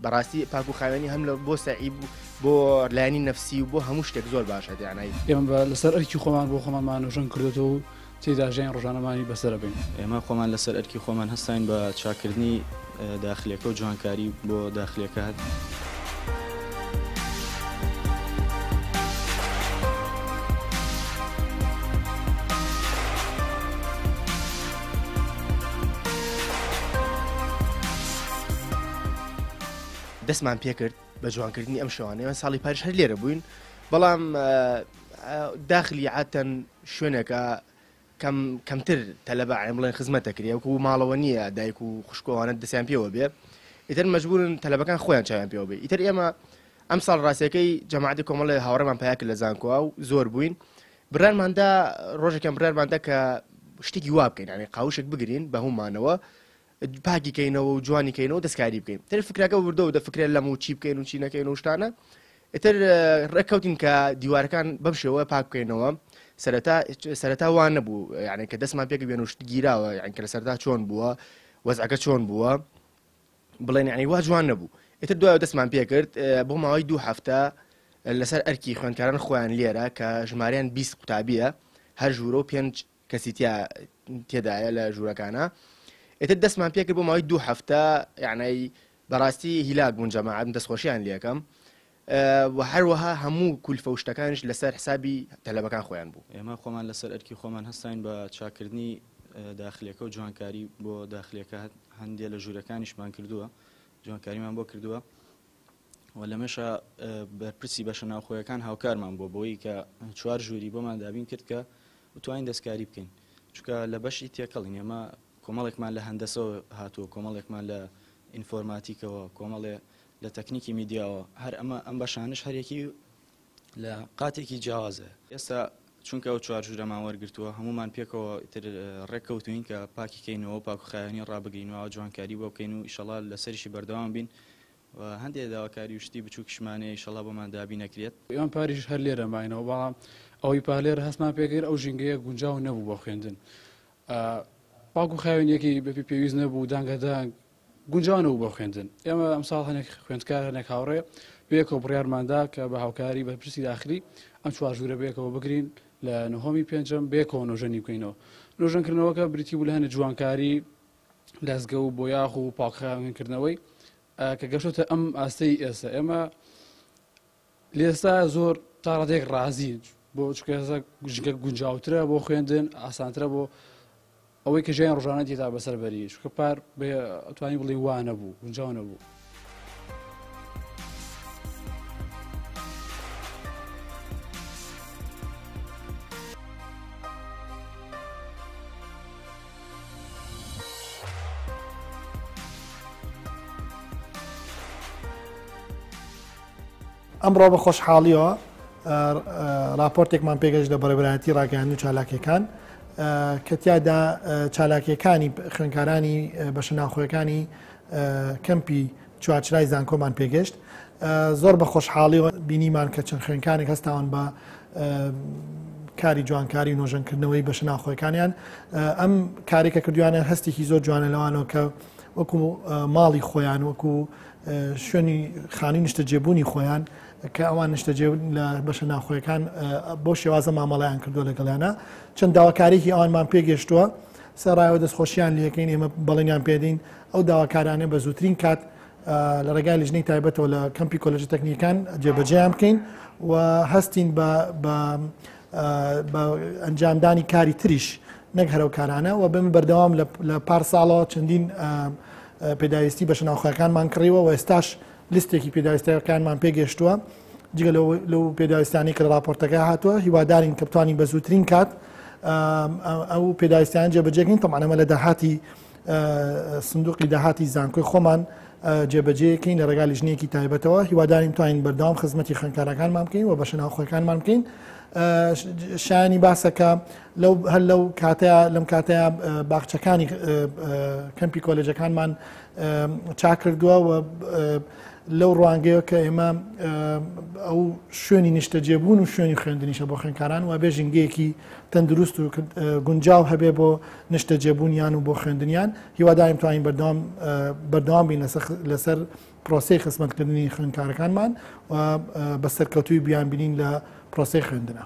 بەڕاستی پاک و خاوێنی هەم لە بۆ سعی بۆ لایەنی نەفسی و بۆ هەموو شتێک زۆر باشە دیانایی ئێمە لەسەر ئەرکی خۆمان بۆ خۆمان نوێژەن کردوێتەوە و تێدا ژیان ڕۆژانەمانی بەسەر بین. ئێمە خۆمان لەسەر ئەرکی خۆمان هەستین بە چاکردنی داخلەکە و جوانکاری بۆ داخلەکە هەت. دەستمان پێ کرد بە جوانکردنی ئەم شەوانەیە ساڵی پارش هەر لێرە بووین بەڵام داخلی عاتەن شوێنێکە کەمتر تەلەبە بڵێن خزمەتەکرێ وەکو ماڵەوە نییە دایک و خوشکۆوانە دەستیان پێوە بێ ئیتر مەجبورن تەلەبەکان خۆیان چاویان پێوە بێ ئیتر ئێمە ئەم ساڵ ڕاستیەکەی جەماعەتی کۆمەڵی هاوڕێمان پیاکرد لە زانکۆوا و زۆر بووین برانماندا ڕۆژێکم برانماندا کە شتێکی وا بکەین یعنی قاوشێک بگرین بە هەمومانەوە پاکی کەینەوە و جوانی کەینەوە دەستکاری بکەین تر فکرەکە بردەوە دەفکرێت لەم و چی بکەین و چی نەکەین و شتانە ئیتر ڕێککەوتین کە دیوارەکان بەم شێوە پاک بکەینەوە سەرەتا وان نەبوو یعنی کە دەستمان پێک بێن و شت گیراوە یعنی کە لە سەرتا چۆن بووە وەزعەکە چۆن بووە بڵێن یعنی وا جوان نەبوو ئیتر دوایەوە دەستمان پێ کرد بۆ ماوەی 2 هەفتە لەسەر ئەرکی خوێندکاران خۆیان لێرە کە ژمارەیان 20 قوتابیە هەر ژوورە و 5 کەسی تێدایە لە ژوورەکانە ئیتر دەستمان پێ کرد بۆ ماوەی 2 هەفتە یعنی بەڕاستی هیلاک بوون جەماعەت دەستخۆشیان لێکەم و هەروەها هەموو کولفە و شتەکانش لەسەر حسابی تەلەبەکان خۆیان بوو. ئێمە خۆمان لەسەر ئەرکی خۆمان هەستین بە چاکردنی داخلەکە و جوانکاری بۆ داخلەکە هەندێک لە ژوورەکانیشمان کردووە جوانکاریمان بۆ کردووە و لەمەشە بەرپرسی بەشە ناوخۆیەکان هاوکارمان بۆ بۆی کە 4 ژووری بۆمان دابین کرد کە بتوانین دەستکاری بکەین چونکە لە بەشی تێکەڵین ئێمە کۆمەڵێکمان لە هەندەسەوە هاتووە کۆمەڵێکمان لە ئینفۆرماتیکەوە کۆمەڵێ لە تەکنیکی میدیاوە هەر ئەم بەشانش هەرێکی لە قاتێکی جیاوازە ئێستا چونکە ئەو 4 ژوورەمان وەرگرتووە هەمومان پێکەوە ڕێککەوتوین کە پاکی کەینەوە پاک و خاوێنی ڕابگەینەوە جوانکاری بۆ بکەین و ئیشەڵا لەسەریشی بەردەوام بین و هەندێک داواکاری وشتی بچووکشمانەیە ئیشەڵا بۆمان دابی نەکرێت. ئێمە پاریش هەر لێرە ماینەوە بەڵام ئەوەی پالێر هەستمان پێکرد ئەو ژینگەیە گونجاو نەبوو بۆ خوێندن پاک و خاوێنیەکی بەپی پێویست نەبوو دانگەدان گونجاوانەوە بۆ خوێندن ئێمە ئەمساڵ هەنێک خوێندکار هەنێک هاوڕێ بەیەکەوە بڕیارماندا کە بە هاوکاری بەرپرسی داخلی ئەم 4 ژوورە بەیەکەوە بگرین لە نهۆمی پێنجەم بەیەکەوە نۆژەنی بکەینەوە نۆژەنکردنەوەکە بریتی بوو لە هەنێ جوانکاری لەزگە و بۆ یاخ و پاکخاوێنکردنەوەی کە گەشتە ئەم ئاستەی ئێستا ئێمە لێستا زۆر تا ڕادێک ڕازی بۆ چکە گونجاوترە بۆ خوێندن ئاسانترە بۆ ئەوەی کە ژیان ڕۆژانە دیتا بەسەر بەری چکە پار ئەتوانی بڵێ وا نەبوو گونجاو نەبوو. ئەمڕۆ بە خۆشحاڵیەوە راپۆرتێکمان پێگەشت لە بەڕێوەبەرایەتی ڕاگەیاندن و چالاکیەکان کە تیادا چالاکیەکانی خوێندکارانی بەشە ناوخۆیەکانی کەمپی چوارچرای زانکۆمان پێگەشت زۆر بە خۆشحاڵیەوە بینیمان کە چەند خوێندکارێک هەستاون بە کاری جوانکاری و نۆژەنکردنەوەی بەشە ناوخۆیەکانیان ئەم کارێکە کردویانە هەستێکی زۆر جوانە لەوانەوە کە وەکو ماڵی خۆیان وەکو شوێنی خانووی نیشتەجێبوونی خۆیان کە ئەوان نیشتەجێ لە بەشە ناوخۆیەکان بۆ شێوازە مامەڵەیان کردووە لەگەڵیانە چەند داواکارێکی ئەوانمان پێگەشتووە سەرایەوە دەستخۆشییان لەکەین ئێمە بەڵێنیان پێدەین ئەو داواکارانە بە زووترین کات لە ڕێگای لیژنەی تایبەتەوە لە کەمپی کۆلێژە تەکنیکان جێبەجێیان بکەین و هەستین بە ئەنجامدانی کاری تریش نەک هەرەوکارانە و بم بەردەوام لە پارساڵەوە چەندین پێداویستی بەشە ناوخۆیەکانمان کڕیوە و ئێستاش لیستێکی پێداویستەکانمان پێگەشتووە جگە لەو پێداویستانی کە راپۆرتەکە هاتووە هیوادارین کە بتوانین بە زووترین کات ئەو پێداویستیان جێبەجێکەین تەمانەمە لە داهاتی سندوقی داهاتی زانکۆی خۆمان جێبەجێکەین لە ڕێگای لیژنەیەکی تایبەتەوە هیوادارین توانین بەردەوام خزمەتی خوێندکارەکانمان بکەین و بەشە ناوخۆیەکانمان بکەین شایانی باسەکە هەر لەو کاتەیە لەم کاتەیە باخچەکانی کەمپی کۆلێجەکانمان چاک کردووە و لەو ڕوانگەیە کە ئێمە ئەو شوێنی نیشتەجێبوون و شوێنی خوێندنیشە بۆ خوێندکاران و بێ ژینگەیەکی تەندروست و گونجاو هەبێ بۆ نیشتەجێبوونیان و بۆ خوێندنیان هیواداریم توانین بەردەوام بین لەسەر پرۆسی خزمەتکردنی خوێندکارەکانمان و بە سەرکەوتوی بیان بینین لە پرۆسی خوێندنە.